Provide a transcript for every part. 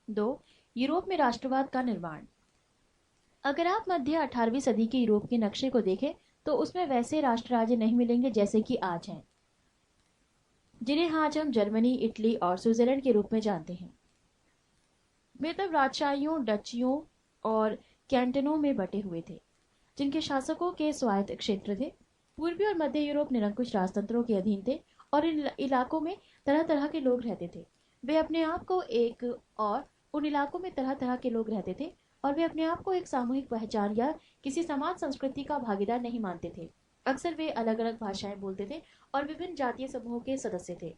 2. Europe में राष्ट्रवाद का निर्माण। अगर आप मध्य 18वीं सदी के यूरोप के नक्शे को देखें तो उसमें वैसे राष्ट्र राज्य नहीं मिलेंगे जैसे कि आज हैं, जिन्हें आज हम जर्मनी, इटली और स्विट्जरलैंड के रूप में जानते हैं। वे तब राजशाहियों, डचियों और कैंटनों में बटे हुए थे, जिनके शासकों के स्वायत्त क्षेत्र थे। पूर्वी और मध्य यूरोप निरंकुश राजतंत्रों के अधीन थे और इन इलाकों में तरह तरह के लोग रहते थे। वे अपने आप को एक और उन इलाकों में तरह तरह के लोग रहते थे और वे अपने आप को एक सामूहिक पहचान या किसी समाज संस्कृति का भागीदार नहीं मानते थे। अक्सर वे अलग अलग भाषाएं बोलते थे और विभिन्न जातीय समूहों के सदस्य थे।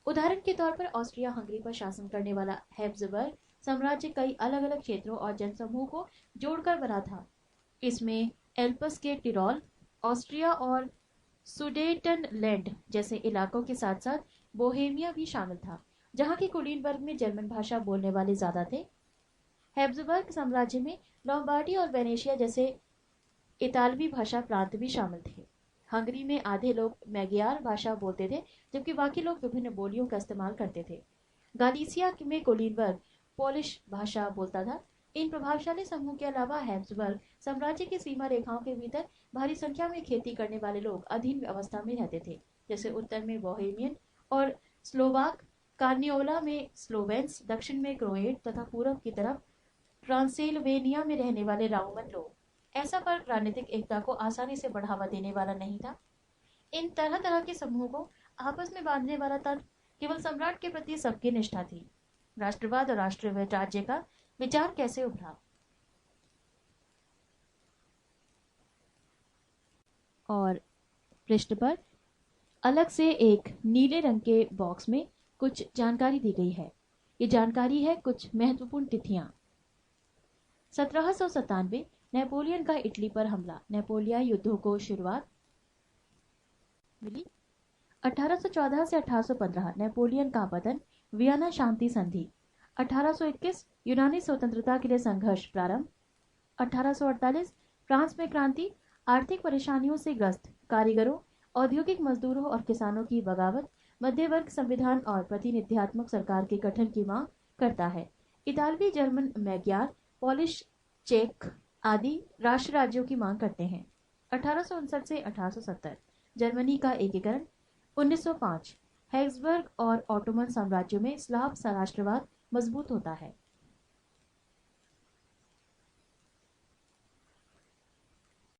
उदाहरण के तौर पर ऑस्ट्रिया हंगरी पर शासन करने वाला हैब्सबर्ग साम्राज्य कई अलग अलग क्षेत्रों और जनसमूह को जोड़कर बना था। इसमें एल्प्स के टिरोल, ऑस्ट्रिया और सुडेटनलैंड जैसे इलाकों के साथ साथ बोहेमिया भी शामिल था, जहां के कुलीन वर्ग में जर्मन भाषा बोलने वाले ज्यादा थे। हैब्सबर्ग साम्राज्य में लोम्बार्डी और वेनेशिया जैसे इतालवी भाषा प्रांत भी शामिल थे। हंगरी में आधे लोग मैगियार भाषा बोलते थे, जबकि बाकी लोग विभिन्न बोलियों का इस्तेमाल करते थे। गालिसिया में कुलीन वर्ग पोलिश भाषा बोलता था। इन प्रभावशाली समूह के अलावा हैब्सबर्ग साम्राज्य की सीमा रेखाओं के भीतर भारी संख्या में खेती करने वाले लोग अधीन अवस्था में रहते थे, जैसे उत्तर में बोहेमियन और स्लोवाक, कार्नियोला में स्लोवेन्स, दक्षिण में क्रोएट तथा पूर्व की तरफ ट्रांसिल्वेनिया में रहने वाले राउमन लोग। ऐसा फर्क राजनीतिक एकता को आसानी से बढ़ावा देने वाला नहीं था। इन तरह तरह के समूहों को आपस में बांधने वाला तंत्र केवल सम्राट के प्रति सबकी निष्ठा थी। राष्ट्रवाद और राष्ट्रीय राज्य का विचार कैसे उभरा? और पृष्ठ पर अलग से एक नीले रंग के बॉक्स में कुछ जानकारी दी गई है। ये जानकारी है कुछ महत्वपूर्ण तिथियां। 1797 नेपोलियन का इटली पर हमला, नेपोलियन युद्धों को शुरुआत मिली। 1814 से 1815 नेपोलियन का पतन, वियना शांति संधि। 1821 यूनानी स्वतंत्रता के लिए संघर्ष प्रारंभ। 1848 फ्रांस में क्रांति, आर्थिक परेशानियों से ग्रस्त कारीगरों, औद्योगिक मजदूरों और किसानों की बगावत, मध्य वर्ग संविधान और प्रतिनिधित्वात्मक सरकार के गठन की मांग करता है। इतालवी, जर्मन, मैग्यार, पोलिश, चेक आदि राष्ट्र राज्यों की मांग करते हैं। 1859 से 1870 जर्मनी का एकीकरण। 1905 हैब्सबर्ग और ऑटोमन साम्राज्यों में स्लाव राष्ट्रवाद मजबूत होता है।